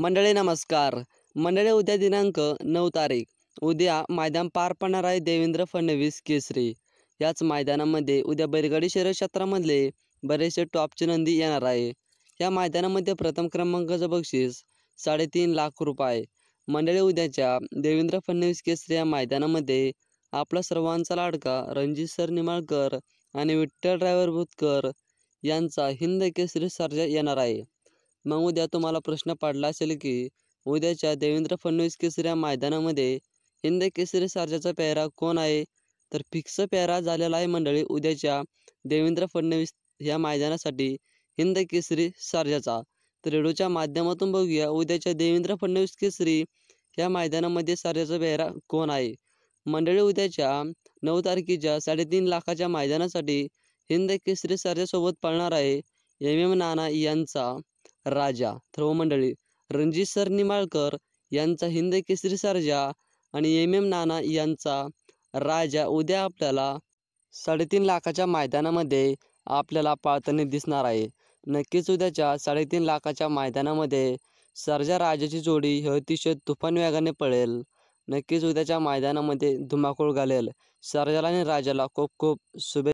मंडळी नमस्कार. मंडळी उद्या दिनांक 9 तारीख उद्या मैदान पार पडणार आहे देवेंद्र फडणवीस केसरी. याच मैदानामध्ये उद्या बैलगाडी शर्यत क्षेत्रामधले बरेचसे टॉपचे नंदी येणार आहे. या मैदानामध्ये प्रथम क्रमांकाचं बक्षीस 3.5 लाख रुपये. मंडळी उद्याच्या देवेंद्र फडणवीस केसरी या मैदानामध्ये आपला सर्वांचा लाडका रणजित सर निंबाळकर आणि विठ्ठल ड्रायव्हर भुतकर यांचा हिंद केसरी सर्जा येणार आहे. मग उद्या तुम्हाला प्रश्न पडला असेल की उद्याच्या देवेंद्र फडणवीस केसरी या मैदानामध्ये हिंद केसरी सर्जाचा पेहरा कोण आहे? तर फिक्स पेहरा झालेला आहे मंडळी उद्याच्या देवेंद्र फडणवीस या मैदानासाठी हिंद केसरी सर्जाचा. तर व्हिडिओच्या माध्यमातून बघूया उद्याच्या देवेंद्र फडणवीस केसरी या मैदानामध्ये सर्जाचा पेहरा कोण आहे. मंडळी उद्याच्या 9 तारखेच्या 3.5 लाखाच्या मैदानासाठी हिंद केसरी सर्जासोबत पळणार आहे MM नाना यांचा राजा. तर हो मंडळी, रणजित सर निंबाळकर यांचा हिंद केसरी सर्जा आणि MM नाना यांचा राजा उद्या आपल्याला 3.5 लाखाच्या मैदानामध्ये आपल्याला पाळताना दिसणार आहे. नक्कीच उद्याच्या 3.5 लाखाच्या मैदानामध्ये सर्जा राजाची जोडी ही अतिशय तुफान वेगाने पळेल. नक्कीच उद्याच्या मैदानामध्ये धुमाकूळ घालेल. सर्जाला आणि राजाला खूप खूप शुभेच्छा.